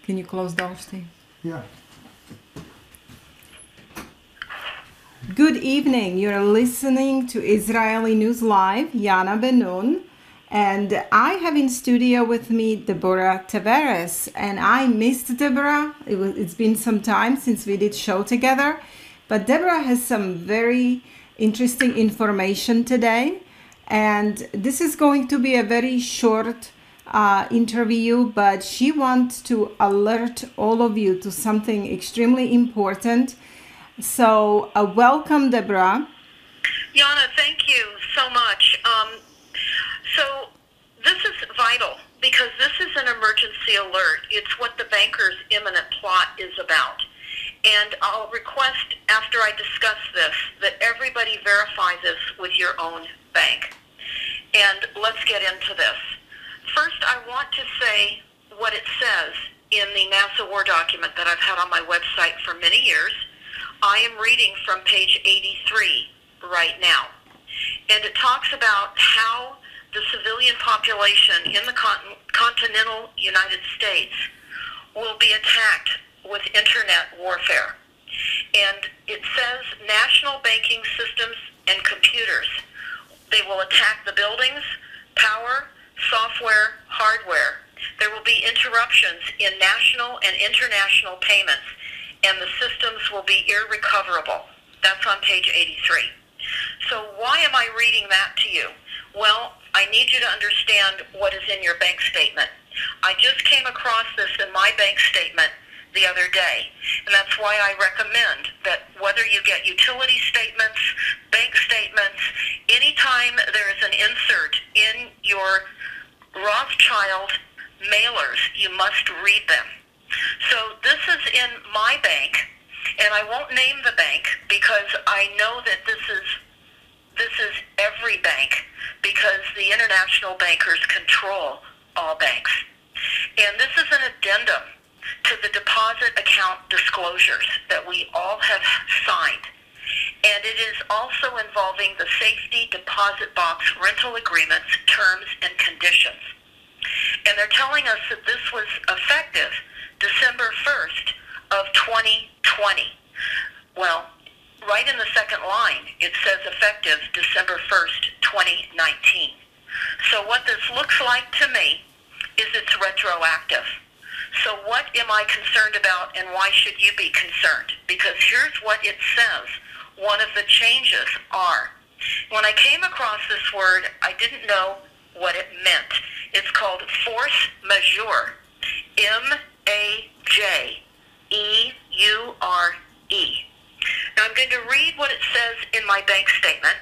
Can you close doors, Steve? Yeah. Good evening. You're listening to Israeli News Live, Yana Ben-Nun. And I have in studio with me Deborah Tavares. And I missed Deborah. It's been some time since we did show together. But Deborah has some very interesting information today. And this is going to be a very short interview, but she wants to alert all of you to something extremely important. So welcome, Deborah. Yana, thank you so much. So this is vital because this is an emergency alert. It's what the banker's imminent plot is about. And I'll request, after I discuss this, that everybody verify this with your own bank. And let's get into this. First, I want to say what it says in the NASA War document that I've had on my website for many years. I am reading from page 83 right now. And it talks about how the civilian population in the continental United States will be attacked with internet warfare. And it says national banking systems and computers. They will attack the buildings, power, software, hardware. There will be interruptions in national and international payments, and the systems will be irrecoverable. That's on page 83. So why am I reading that to you? Well, I need you to understand what is in your bank statement. I just came across this in my bank statement the other day, and that's why I recommend that whether you get utility statements, bank statements, anytime there is an insert in your Rothschild mailers, you must read them. So this is in my bank, and I won't name the bank because I know that this is every bank, because the international bankers control all banks. And this is an addendum to the deposit account disclosures that we all have signed. And it is also involving the safety deposit box rental agreements, terms, and conditions. And they're telling us that this was effective December 1st of 2020. Well, right in the second line, it says effective December 1st, 2019. So what this looks like to me is it's retroactive. So what am I concerned about, and why should you be concerned? Because here's what it says. One of the changes are, when I came across this word, I didn't know what it meant. It's called force majeure. M-A-J-E-U-R-E. Now I'm going to read what it says in my bank statement,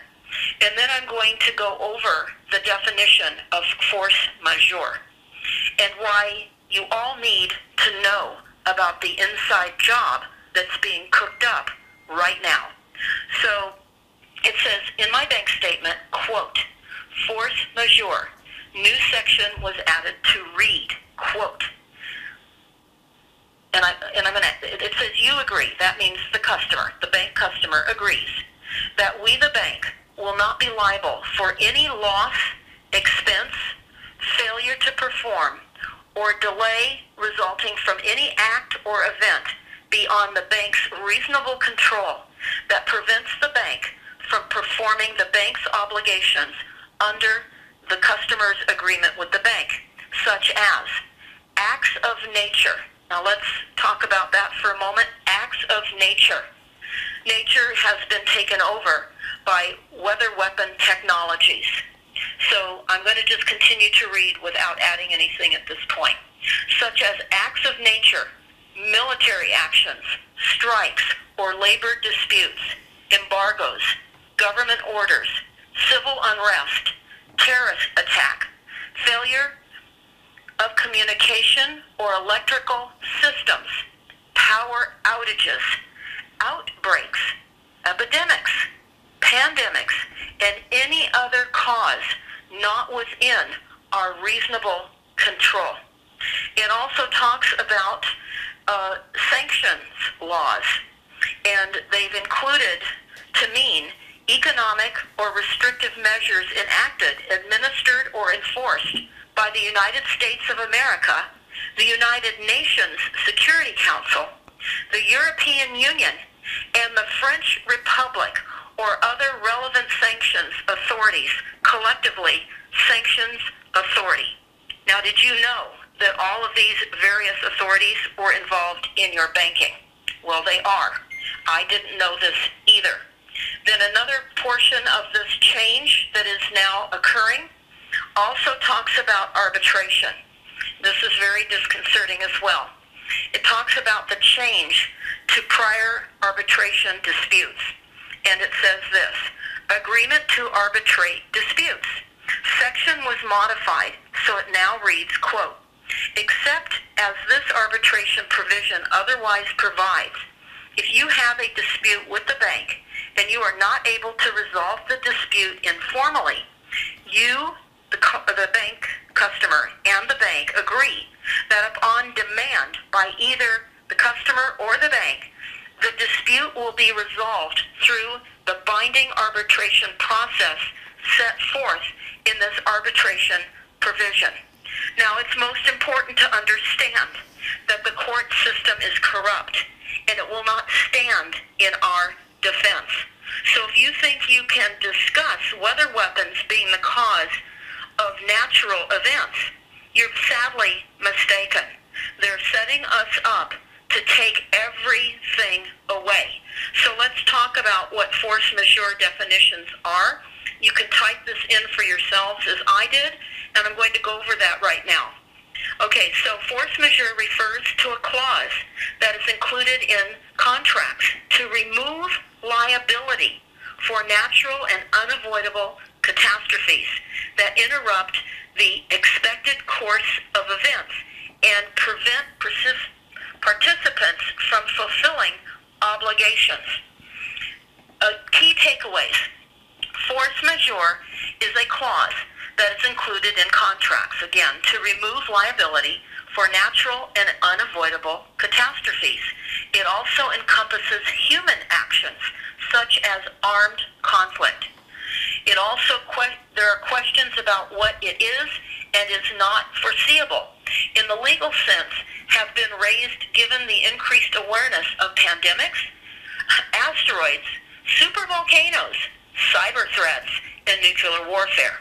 and then I'm going to go over the definition of force majeure and why you all need to know about the inside job that's being cooked up right now. So it says in my bank statement, quote, force majeure, new section was added to read, quote. And it says you agree. That means the customer, the bank customer agrees that we, the bank, will not be liable for any loss, expense, failure to perform, or delay resulting from any act or event beyond the bank's reasonable control that prevents the bank from performing the bank's obligations under the customer's agreement with the bank, such as acts of nature. Now let's talk about that for a moment. Acts of nature. Nature has been taken over by weather weapon technologies. So I'm going to just continue to read without adding anything at this point. Such as acts of nature, military actions, strikes or labor disputes, embargoes, government orders, civil unrest, terrorist attack, failure of communication or electrical systems, power outages, outbreaks, epidemics, pandemics, and any other cause not within our reasonable control. It also talks about sanctions laws, and they've included to mean economic or restrictive measures enacted, administered, or enforced by the United States of America the United Nations Security Council, the European Union, and the French Republic or other relevant sanctions authorities, collectively sanctions authority. Now, did you know that all of these various authorities were involved in your banking? Well, they are. I didn't know this either. Then another portion of this change that is now occurring also talks about arbitration. This is very disconcerting as well. It talks about the change to prior arbitration disputes. And it says this: agreement to arbitrate disputes. Section was modified, so it now reads, quote, except as this arbitration provision otherwise provides, if you have a dispute with the bank and you are not able to resolve the dispute informally, you, the bank customer, and the bank agree that upon demand by either the customer or the bank, the dispute will be resolved through the binding arbitration process set forth in this arbitration provision. Now, it's most important to understand that the court system is corrupt and it will not stand in our defense. So if you think you can discuss weather weapons being the cause of natural events, you're sadly mistaken. They're setting us up to take everything away. So let's talk about what force majeure definitions are. You can type this in for yourselves as I did, and I'm going to go over that right now. Okay, so force majeure refers to a clause that is included in contracts to remove liability for natural and unavoidable catastrophes that interrupt the expected course of events and prevent participants from fulfilling obligations. Key takeaways. Force majeure is a clause that is included in contracts, again, to remove liability for natural and unavoidable catastrophes. It also encompasses human actions, such as armed conflict. It also, there are questions about what it is and is not foreseeable. In the legal sense, have been raised given the increased awareness of pandemics, asteroids, supervolcanoes, cyber threats, and nuclear warfare.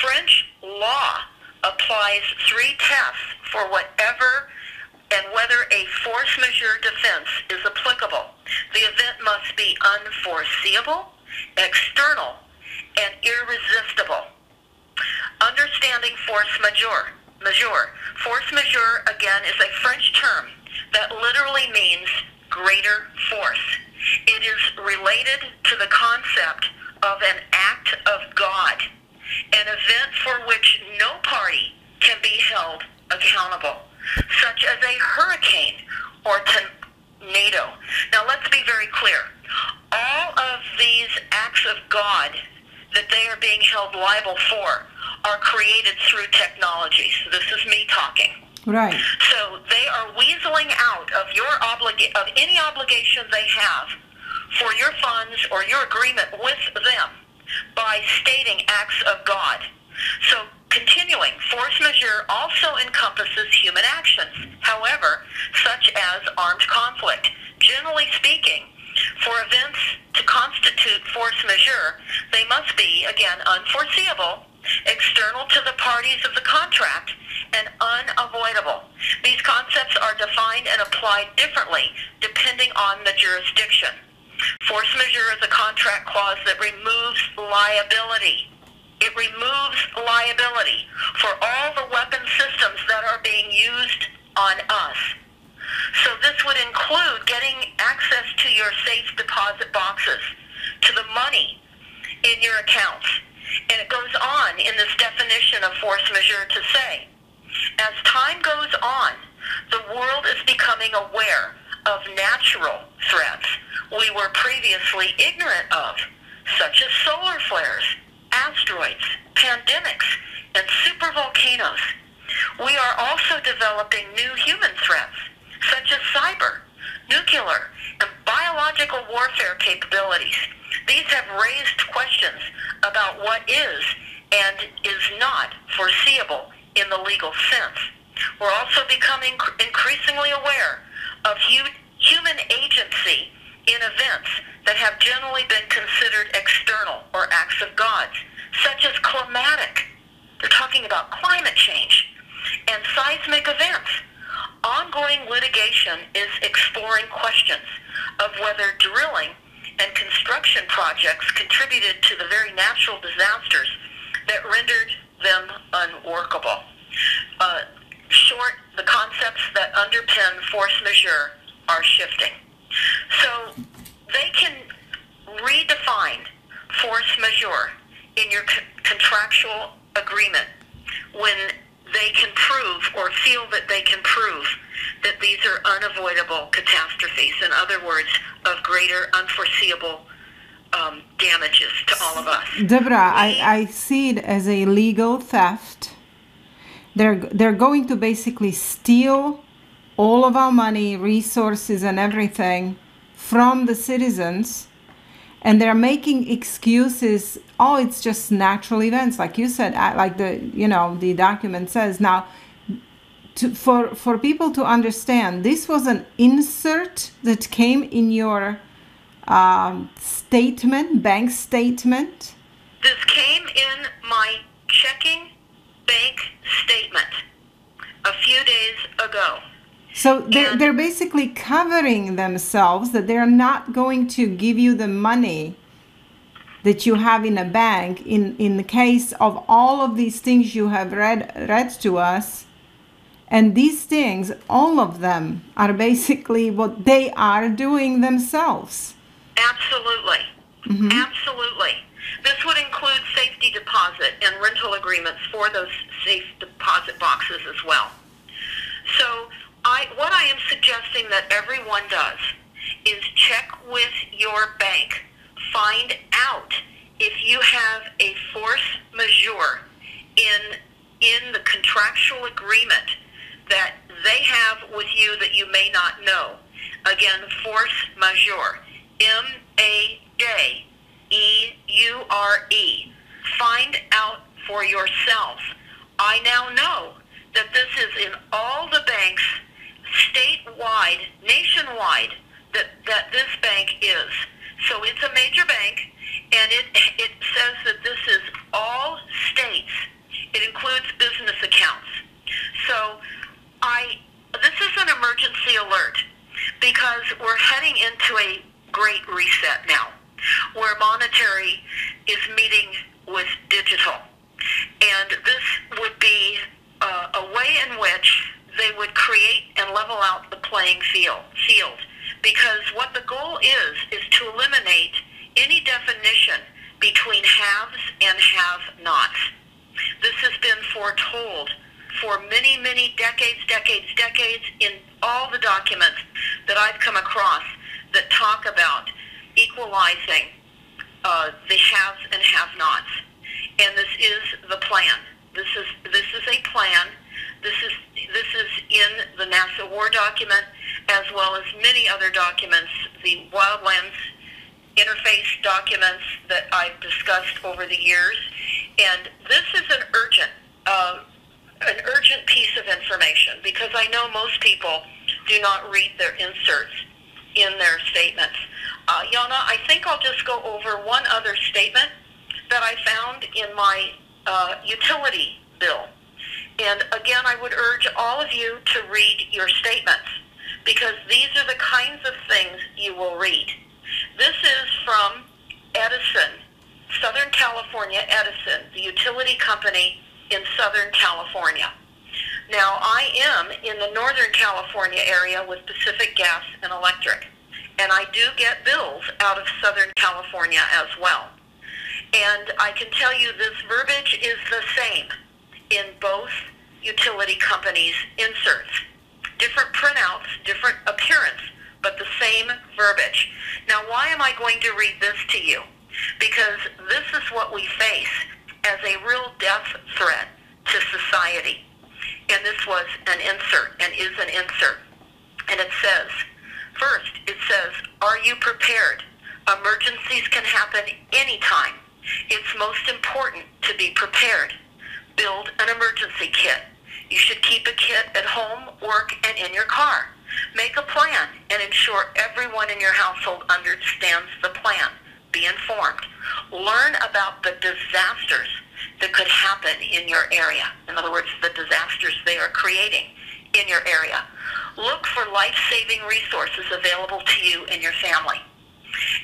French law applies 3 tests for whatever and whether a force majeure defense is applicable. The event must be unforeseeable, external, and irresistible. Understanding force majeure. Force majeure, again, is a French term that literally means greater force. It is related to the concept of an act of God, an event for which no party can be held accountable, such as a hurricane or tornado. Now, let's be very clear. All of these acts of God that they are being held liable for are created through technology. So this is me talking. Right. So they are weaseling out of of any obligation they have for your funds or your agreement with them by stating acts of God. So continuing, force majeure also encompasses human actions, however, such as armed conflict. Generally speaking, for events to constitute force majeure, they must be, again, unforeseeable, external to the parties of the contract, and unavoidable. These concepts are defined and applied differently depending on the jurisdiction. Force majeure is a contract clause that removes liability. It removes liability for all the weapon systems that are being used on us. So this would include getting access to your safe deposit boxes, to the money in your accounts. And it goes on in this definition of force majeure to say, as time goes on, the world is becoming aware of natural threats we were previously ignorant of, such as solar flares, asteroids, pandemics, and supervolcanoes. We are also developing new human threats, such as cyber, nuclear, and biological warfare capabilities. These have raised questions about what is and is not foreseeable in the legal sense. We're also becoming increasingly aware of human agency in events that have generally been considered external or acts of gods, such as climatic. They're talking about climate change and seismic events. Ongoing litigation is exploring questions of whether drilling and construction projects contributed to the very natural disasters that rendered them unworkable. The concepts that underpin force majeure are shifting. So they can redefine force majeure in your contractual agreement when they can prove or feel that they can prove that these are unavoidable catastrophes. In other words, of greater unforeseeable damages to all of us. Deborah, I see it as a legal theft. They're going to basically steal all of our money, resources, and everything from the citizens, and they're making excuses. Oh, it's just natural events, like you said, like the document says. Now, for people to understand, this was an insert that came in your statement, bank statement. This came in my checking bank statement a few days ago. So they're basically covering themselves that they're not going to give you the money that you have in a bank in the case of all of these things you have read to us. And these things, all of them, are basically what they are doing themselves. Absolutely. Mm-hmm. Absolutely. This would include safety deposit and rental agreements for those safe deposit boxes as well. So what I am suggesting that everyone does is check with your bank. Find out if you have a force majeure in the contractual agreement that they have with you that you may not know. Again, force majeure. M-A-J-E-U-R-E. Find out for yourself. I now know that this is in all the banks, statewide, nationwide, that this bank is. So it's a major bank, and it says that this is all states. It includes business accounts. So this is an emergency alert because we're heading into a great reset now, where monetary is meeting with digital. And this would be a way in which they would create and level out the playing field. Because what the goal is to eliminate any definition between haves and have-nots. This has been foretold for many, many decades in all the documents that I've come across that talk about equalizing the haves and have-nots. And this is the plan. This is a plan. This is in the NASA War document, as well as many other documents, the Wildlands interface documents that I've discussed over the years. And this is an urgent piece of information, because I know most people do not read their inserts in their statements. Yana, I think I'll just go over one other statement that I found in my utility bill. And again, I would urge all of you to read your statements, because these are the kinds of things you will read. This is from Edison, Southern California Edison, the utility company in Southern California. Now, I am in the Northern California area with Pacific Gas and Electric, and I do get bills out of Southern California as well. And I can tell you this verbiage is the same in both utility companies' inserts. Different printouts, different appearance, but the same verbiage. Now, why am I going to read this to you? Because this is what we face as a real death threat to society. And this was an insert, and is an insert. And it says, first, it says, are you prepared? Emergencies can happen anytime. It's most important to be prepared. Build an emergency kit. You should keep a kit at home, work, and in your car. Make a plan and ensure everyone in your household understands the plan. Be informed. Learn about the disasters that could happen in your area. In other words, the disasters they are creating in your area. Look for life-saving resources available to you and your family.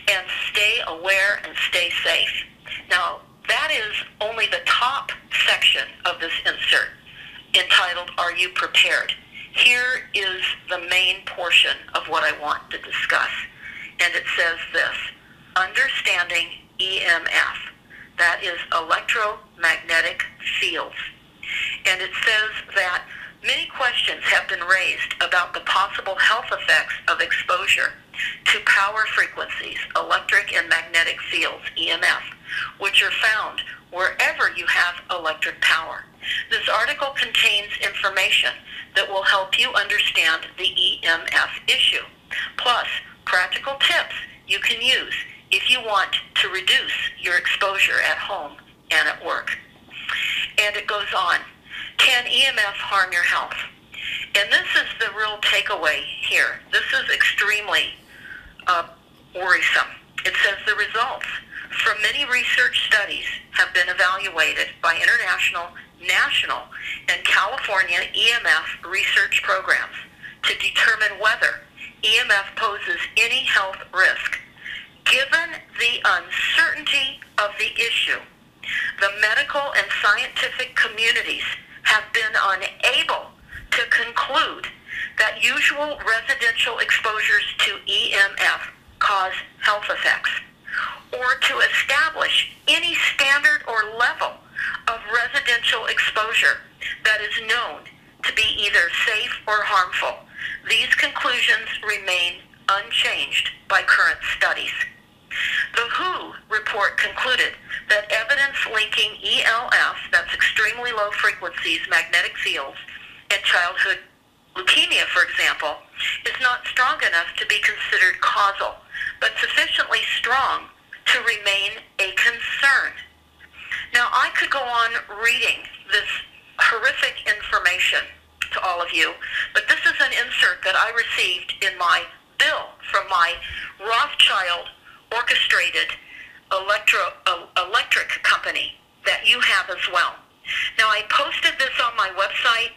And stay aware and stay safe. Now, that is only the top section of this insert, entitled, Are You Prepared? Here is the main portion of what I want to discuss. And it says this: understanding EMF. That is electromagnetic fields. And it says that many questions have been raised about the possible health effects of exposure to power frequencies, electric and magnetic fields, EMF, which are found wherever you have electric power. This article contains information that will help you understand the EMF issue, plus practical tips you can use if you want to reduce your exposure at home and at work. And it goes on. Can EMF harm your health? And this is the real takeaway here. This is extremely worrisome. It says the results from many research studies have been evaluated by international, national, and California EMF research programs to determine whether EMF poses any health risk. Given the uncertainty of the issue, the medical and scientific communities have been unable to conclude that usual residential exposures to EMF cause health effects, or to establish any standard or level of residential exposure that is known to be either safe or harmful. These conclusions remain unchanged by current studies. The WHO report concluded that evidence linking ELF, that's extremely low frequencies, magnetic fields, and childhood leukemia, for example, is not strong enough to be considered causal, but sufficiently strong to remain a concern. Now, I could go on reading this horrific information to all of you, but this is an insert that I received in my bill from my Rothschild orchestrated electric company that you have as well. Now, I posted this on my website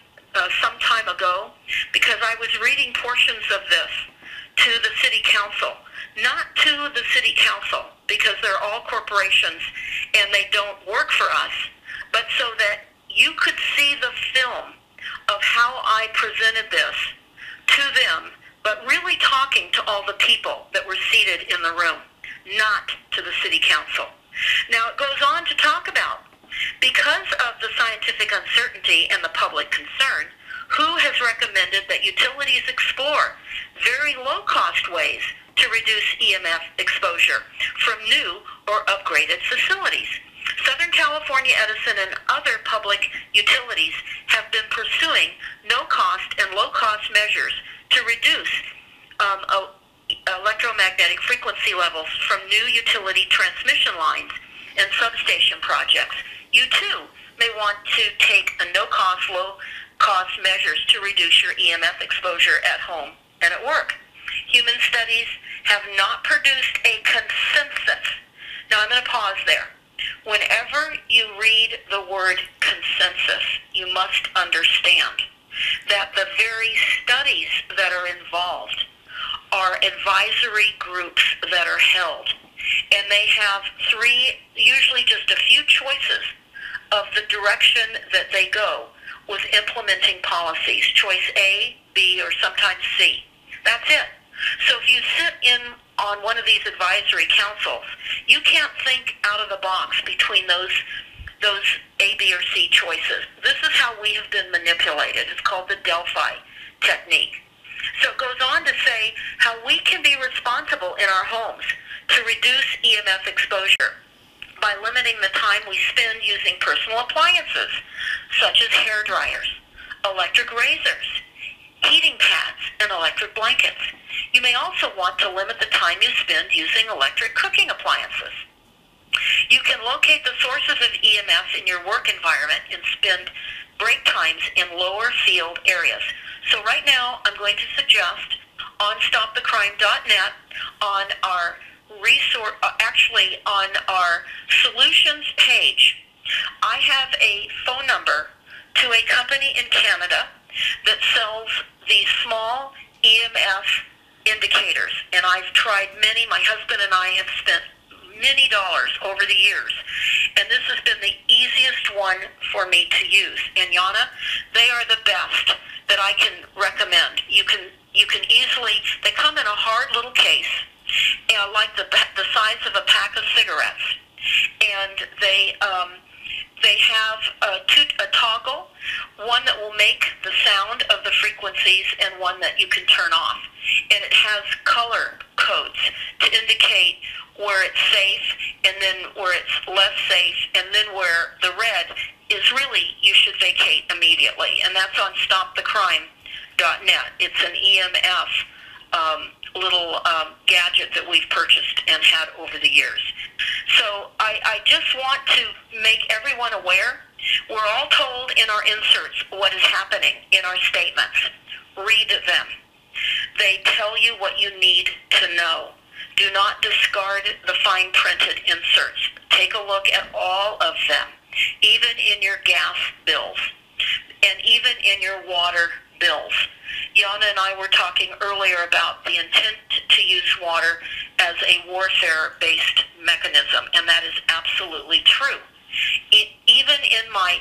some time ago because I was reading portions of this to the city council. Not to the city council, because they're all corporations and they don't work for us, but so that you could see the film of how I presented this to them, but really talking to all the people that were seated in the room, not to the city council. Now, it goes on to talk about, because of the scientific uncertainty and the public concern, WHO has recommended that utilities explore very low-cost ways to reduce EMF exposure from new or upgraded facilities. Southern California Edison and other public utilities have been pursuing no-cost and low-cost measures to reduce electromagnetic frequency levels from new utility transmission lines and substation projects. You too may want to take a no-cost, low-cost measures to reduce your EMF exposure at home and at work. Human studies have not produced a consensus. Now, I'm going to pause there. Whenever you read the word consensus, you must understand that the very studies that are involved are advisory groups that are held, and they have usually just a few choices of the direction that they go with implementing policies. Choice A, B, or sometimes C. That's it. So if you sit in on one of these advisory councils, you can't think out of the box between those A, B, or C choices. This is how we have been manipulated. It's called the Delphi technique. So it goes on to say how we can be responsible in our homes to reduce EMF exposure by limiting the time we spend using personal appliances, such as hair dryers, electric razors, heating pads, and electric blankets. You may also want to limit the time you spend using electric cooking appliances. You can locate the sources of EMF in your work environment and spend break times in lower field areas. So right now, I'm going to suggest on stopthecrime.net, on our actually on our solutions page, I have a phone number to a company in Canada that sells these small EMF indicators. And I've tried many. My husband and I have spent many dollars over the years. And this has been the easiest one for me to use. And Yana, they are the best that I can recommend. You can easily, they come in a hard little case, like the size of a pack of cigarettes. And they have a toggle, one that will make the sound of the frequencies and one that you can turn off. And it has color codes to indicate where it's safe and then where it's less safe, and then where the red is really you should vacate immediately. And that's on stopthecrime.net. It's an EMF little gadget that we've purchased and had over the years. So I just want to make everyone aware. We're all told in our inserts what is happening in our statements. Read them. They tell you what you need to know. Do not discard the fine-printed inserts. Take a look at all of them, even in your gas bills and even in your water bills. Yana and I were talking earlier about the intent to use water as a warfare-based mechanism, and that is absolutely true. Even in my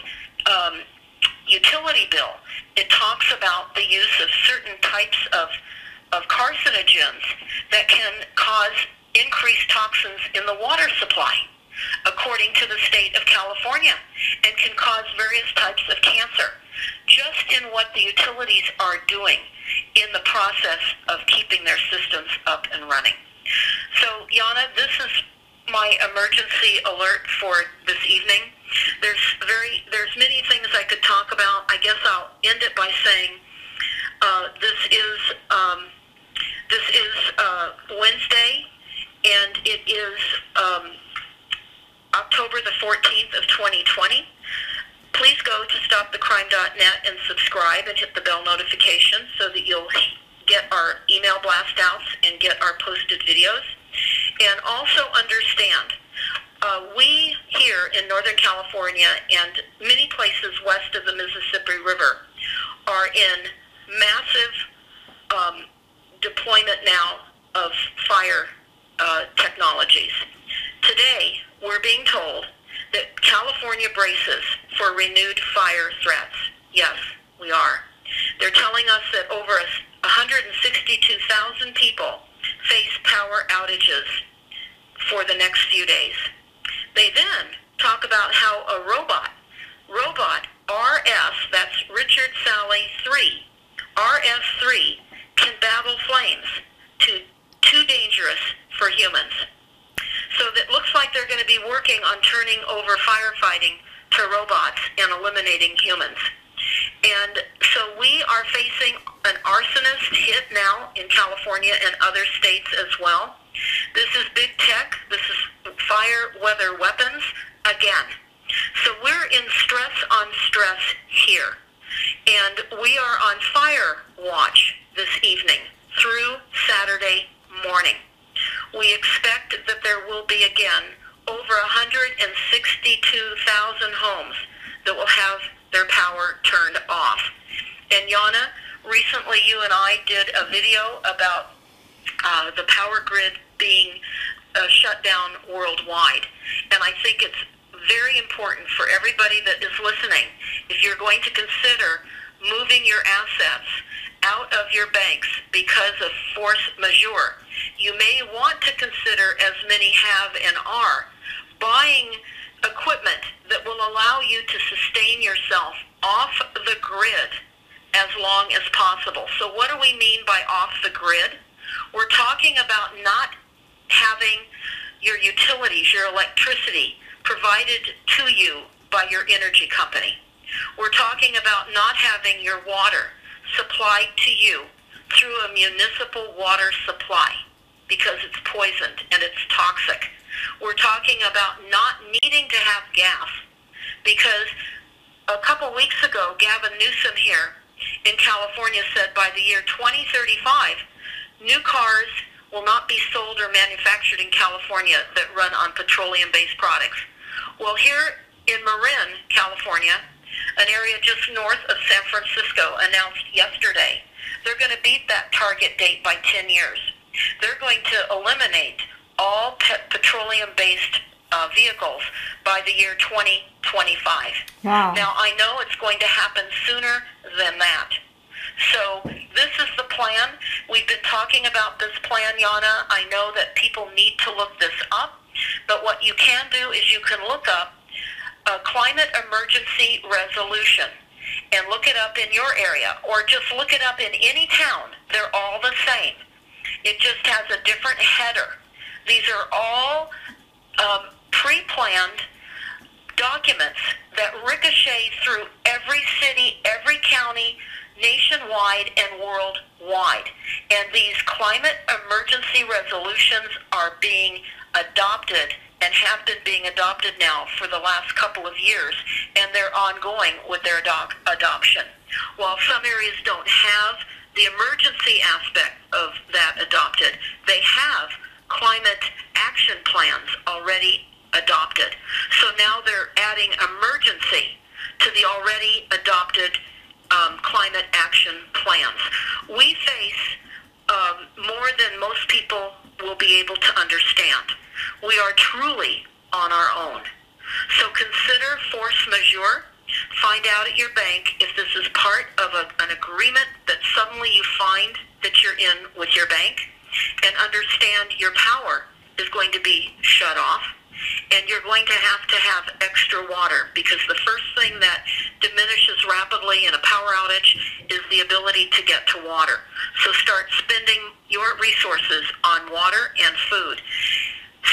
utility bill, it talks about the use of certain types of carcinogens that can cause increased toxins in the water supply, according to the state of California, and can cause various types of cancer, just in what the utilities are doing in the process of keeping their systems up and running. So, Yana, this is my emergency alert for this evening. There's many things I could talk about. I guess I'll end it by saying this is Wednesday, and it is October the 14th of 2020. Please go to stopthecrime.net and subscribe and hit the bell notification so that you'll get our email blast outs and get our posted videos. And also understand, we here in Northern California and many places west of the Mississippi River are in massive deployment now of fire technologies. Today, we're being told that California braces for renewed fire threats. Yes, we are. They're telling us that over 162,000 people face power outages for the next few days. They then talk about how a robot RS, that's Richard Sally 3, RS3, can battle flames too dangerous for humans. So it looks like they're going to be working on turning over firefighting to robots and eliminating humans. And so we are facing an arsonist hit now in California and other states as well. This is big tech. This is fire weather weapons again. So we're in stress on stress here. And we are on fire watch this evening through Saturday morning. We expect that there will be again over 162,000 homes that will have their power turned off. And Yana, recently you and I did a video about the power grid being shut down worldwide. And I think it's very important for everybody that is listening, if you're going to consider moving your assets out of your banks because of force majeure, you may want to consider, as many have and are, buying equipment that will allow you to sustain yourself off the grid as long as possible. So what do we mean by off the grid? We're talking about not having your utilities, your electricity, provided to you by your energy company. We're talking about not having your water supplied to you through a municipal water supply because it's poisoned and it's toxic. We're talking about not needing to have gas because a couple weeks ago, Gavin Newsom here in California said by the year 2035, new cars will not be sold or manufactured in California that run on petroleum-based products. Well, here in Marin, California, an area just north of San Francisco, announced yesterday they're going to beat that target date by 10 years. They're going to eliminate all petroleum-based vehicles by the year 2025. Wow. Now, I know it's going to happen sooner than that. So this is the plan. We've been talking about this plan, Yana. I know that people need to look this up, but what you can do is you can look up a climate emergency resolution and look it up in your area, or just look it up in any town. They're all the same. It just has a different header. These are all pre-planned documents that ricochet through every city, every county, nationwide and worldwide. And these climate emergency resolutions are being adopted and have been being adopted now for the last couple of years, and they're ongoing with their adoption. While some areas don't have the emergency aspect of that adopted, they have climate action plans already adopted. So now they're adding emergency to the already adopted climate action plans. We face more than most people will be able to understand. We are truly on our own. So consider force majeure. Find out at your bank if this is part of an agreement that suddenly you find that you're in with your bank, and understand your power is going to be shut off, and you're going to have extra water, because the first thing that diminishes rapidly in a power outage is the ability to get to water. So start spending your resources on water and food.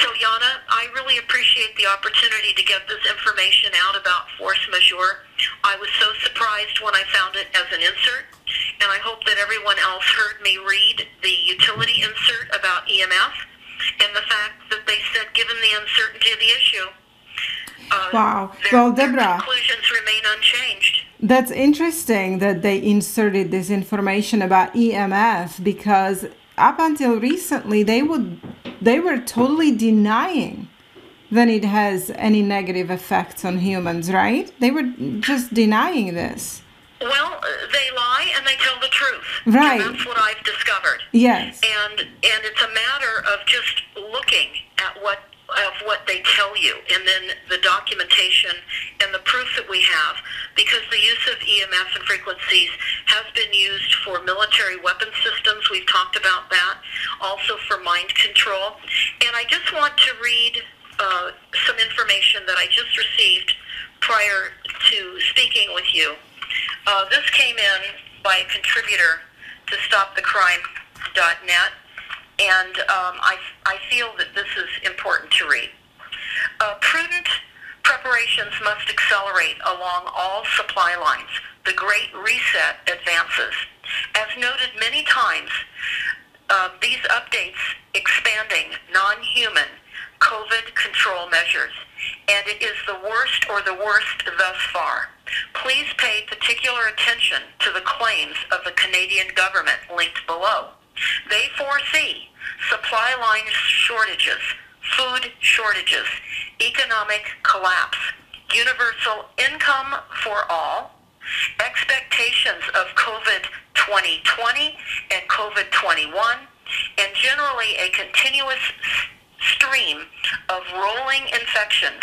So, Yana, I really appreciate the opportunity to get this information out about force majeure. I was so surprised when I found it as an insert, and I hope that everyone else heard me read the utility insert about EMF, and the fact that they said, given the uncertainty of the issue, wow. Well, Deborah, their conclusions remain unchanged. That's interesting that they inserted this information about EMF, because up until recently they were totally denying that it has any negative effects on humans, right? They were just denying this. Well, they lie and they tell the truth. Right. And that's what I've discovered. Yes. And it's a matter of just looking at what they tell you, and then the documentation and the proof that we have, because the use of EMF and frequencies has been used for military weapon systems. We've talked about that. Also for mind control. And I just want to read some information that I just received prior to speaking with you. This came in by a contributor to StopTheCrime.net, and I feel that this is important to read. Prudent preparations must accelerate along all supply lines. The Great Reset advances. As noted many times, these updates expanding non-human COVID control measures, and it is the worst or the worst thus far. Please pay particular attention to the claims of the Canadian government linked below. They foresee supply line shortages, food shortages, economic collapse, universal income for all, expectations of COVID 2020 and COVID 21, and generally a continuous stream of rolling infections,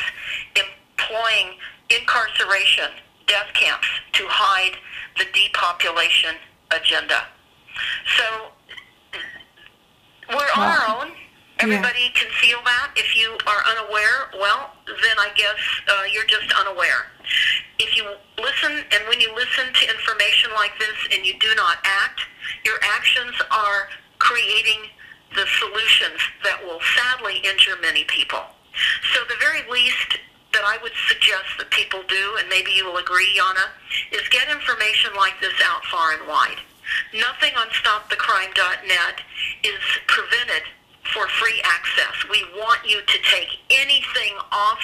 employing incarceration, death camps to hide the depopulation agenda. So we're on our own. Everybody can feel that. If you are unaware, well, then I guess you're just unaware. If you listen, and when you listen to information like this and you do not act, your actions are creating the solutions that will sadly injure many people. So the very least that I would suggest that people do, and maybe you will agree, Yana, is get information like this out far and wide. Nothing on StopTheCrime.net is prevented for free access. We want you to take anything off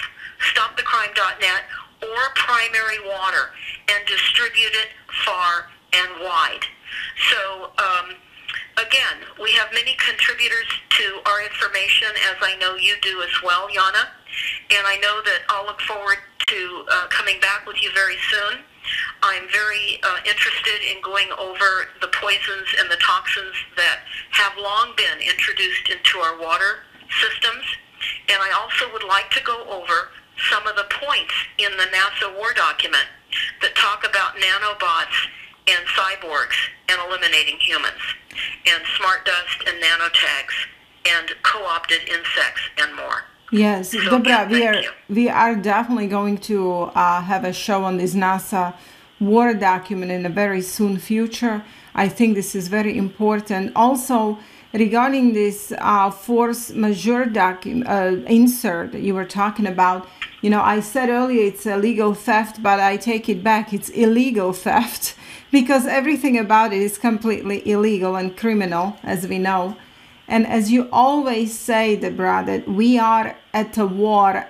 StopTheCrime.net or primary water and distribute it far and wide. So, again, we have many contributors to our information, as I know you do as well, Yana. And I know that I'll look forward to coming back with you very soon. I'm very interested in going over the poisons and the toxins that have long been introduced into our water systems. And I also would like to go over some of the points in the NASA war document that talk about nanobots and cyborgs and eliminating humans, and smart dust and nanotags and co-opted insects and more. Yes, So Deborah, again, thank we are definitely going to have a show on this NASA war document in a very soon future. I think this is very important. Also, regarding this force majeure insert that you were talking about, you know, I said earlier it's a legal theft, but I take it back. It's illegal theft because everything about it is completely illegal and criminal, as we know. And as you always say, Deborah, that we are at a war.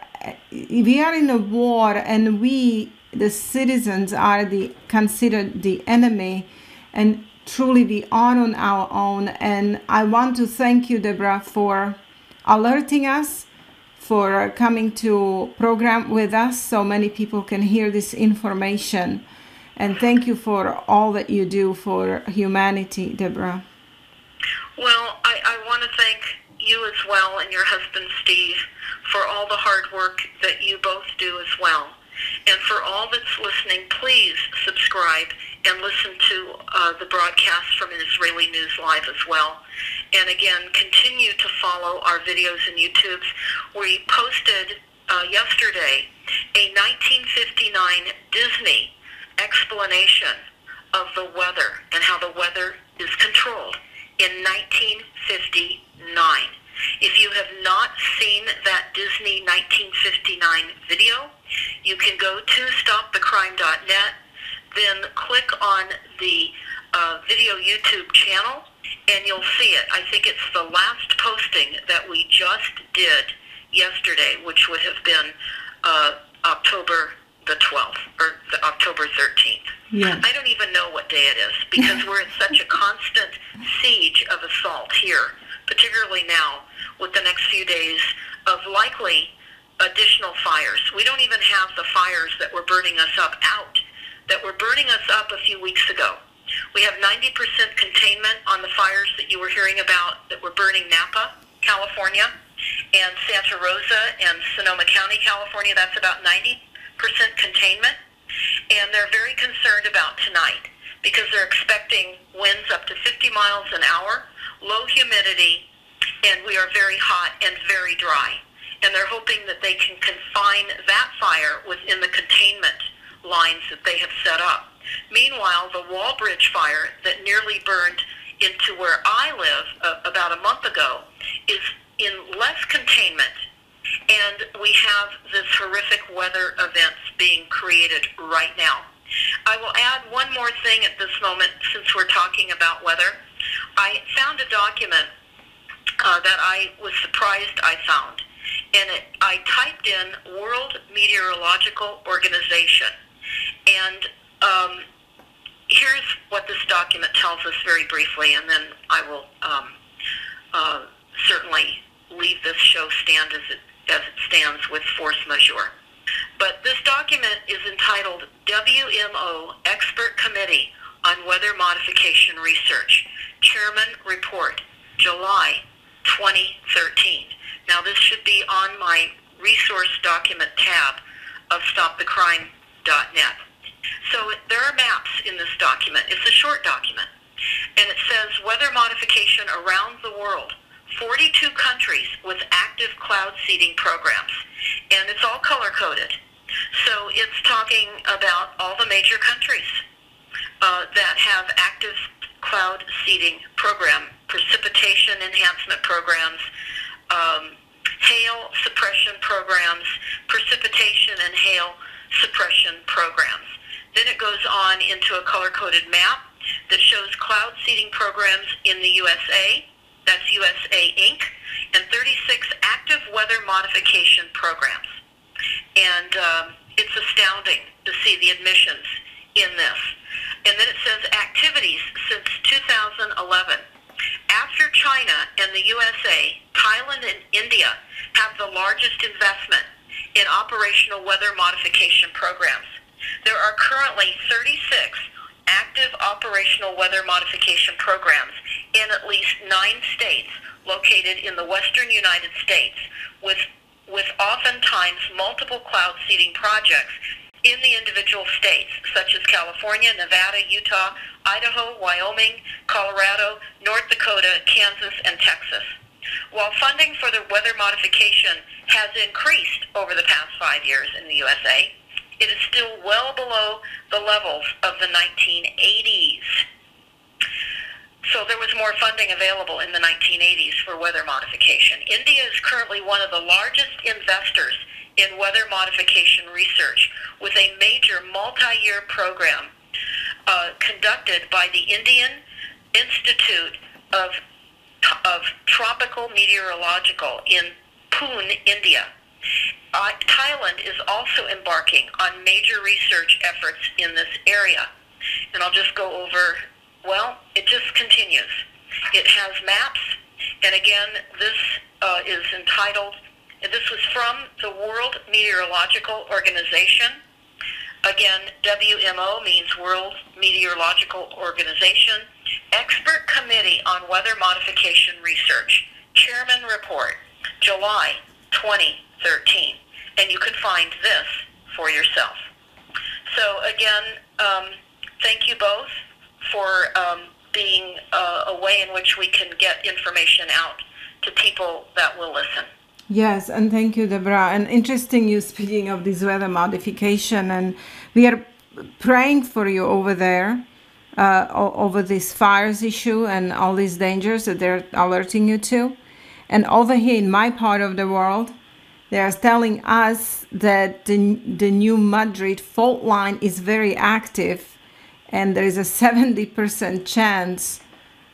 We are in a war, and we, the citizens, are considered the enemy, and truly we are on our own. And I want to thank you, Deborah, for alerting us, for coming to program with us so many people can hear this information. And thank you for all that you do for humanity, Deborah. Well, I want to thank you as well and your husband, Steve, for all the hard work that you both do as well. And for all that's listening, please subscribe and listen to the broadcast from Israeli News Live as well. And again, continue to follow our videos and YouTubes. We posted yesterday a 1959 Disney explanation of the weather and how the weather is controlled in 1959. If you have not seen that Disney 1959 video, you can go to stopthecrime.net, then click on the video YouTube channel, and you'll see it. I think it's the last posting that we just did yesterday, which would have been October the 12th or the October 13th. Yes. I don't even know what day it is because we're in such a constant siege of assault here, particularly now with the next few days of likely additional fires. We don't even have the fires that were burning us up that were burning us up a few weeks ago. We have 90% containment on the fires that you were hearing about that were burning Napa, California, and Santa Rosa and Sonoma County, California. That's about 90% containment. And they're very concerned about tonight because they're expecting winds up to 50 miles an hour, low humidity, and we are very hot and very dry. And they're hoping that they can confine that fire within the containment lines that they have set up. Meanwhile, the Wallbridge fire that nearly burned into where I live about a month ago is in less containment, and we have this horrific weather events being created right now. I will add one more thing at this moment since we're talking about weather. I found a document that I was surprised I found, and I typed in World Meteorological Organization, and here's what this document tells us very briefly, and then I will certainly leave this show stand as it stands with force majeure. But this document is entitled WMO Expert Committee on Weather Modification Research, Chairman Report, July 2013. Now this should be on my resource document tab of stopthecrime.net. So there are maps in this document. It's a short document. And it says weather modification around the world, 42 countries with active cloud seeding programs. And it's all color-coded. So it's talking about all the major countries that have active cloud seeding program, precipitation enhancement programs, hail suppression programs, precipitation and hail suppression programs. Then it goes on into a color-coded map that shows cloud seeding programs in the USA, that's USA Inc., and 36 active weather modification programs. And it It's astounding to see the admissions in this. And then it says activities since 2011. After China and the USA, Thailand and India have the largest investment in operational weather modification programs. There are currently 36 active operational weather modification programs in at least 9 states located in the western United States, with oftentimes multiple cloud seeding projects in the individual states, such as California, Nevada, Utah, Idaho, Wyoming, Colorado, North Dakota, Kansas, and Texas. While funding for the weather modification has increased over the past 5 years in the USA, it is still well below the levels of the 1980s. So there was more funding available in the 1980s for weather modification. India is currently one of the largest investors in weather modification research, with a major multi-year program conducted by the Indian Institute of Tropical Meteorological in Pune, India. Thailand is also embarking on major research efforts in this area. And I'll just go over, well, it just continues. It has maps, and again, this is entitled, this was from the World Meteorological Organization. Again, WMO means World Meteorological Organization. Expert Committee on Weather Modification Research. Chairman Report, July 2013. And you can find this for yourself. So again, thank you both for being a way in which we can get information out to people that will listen. Yes, and thank you, Deborah. And interesting you speaking of this weather modification, and we are praying for you over there, over this fires issue and all these dangers that they're alerting you to. And over here in my part of the world, they are telling us that the new Madrid fault line is very active, and there is a 70% chance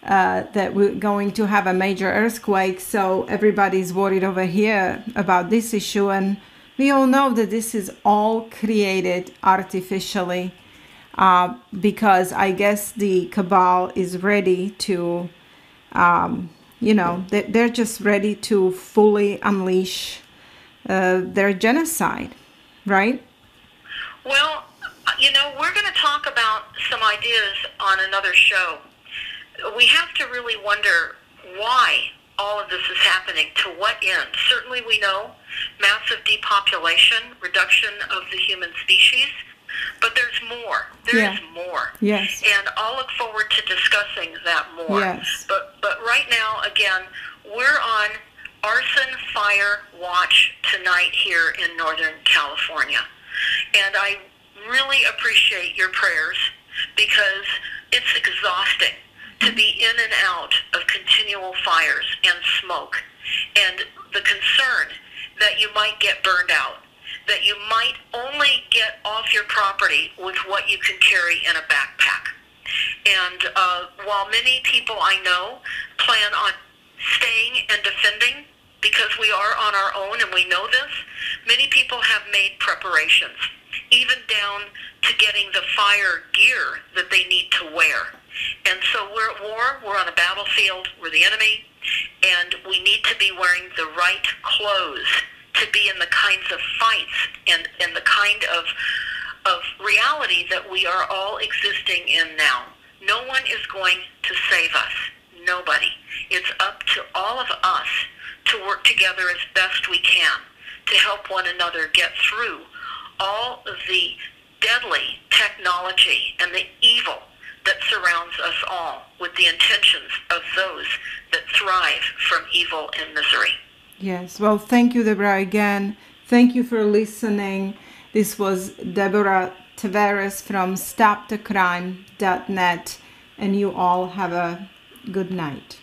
that we're going to have a major earthquake. So everybody's worried over here about this issue, and we all know that this is all created artificially because I guess the cabal is ready to, they're just ready to fully unleash their genocide, right? Well, we're going to talk about some ideas on another show. We have to really wonder why all of this is happening, to what end. Certainly we know massive depopulation, reduction of the human species, but there's more. There is more. Yes. And I'll look forward to discussing that more. Yes. But right now, again, we're on arson fire watch tonight here in Northern California. And I really appreciate your prayers, because it's exhausting to be in and out of continual fires and smoke, and the concern that you might get burned out, that you might only get off your property with what you can carry in a backpack. And while many people I know plan on staying and defending, because we are on our own and we know this, many people have made preparations, even down to getting the fire gear that they need to wear. And so we're at war, we're on a battlefield, we're the enemy, and we need to be wearing the right clothes to be in the kinds of fights and the kind of reality that we are all existing in now. No one is going to save us. Nobody. It's up to all of us to work together as best we can to help one another get through all of the deadly technology and the evil that surrounds us all, with the intentions of those that thrive from evil and misery. Yes. Well, thank you, Deborah, again. Thank you for listening. This was Deborah Tavares from StopTheCrime.net, and you all have a good night.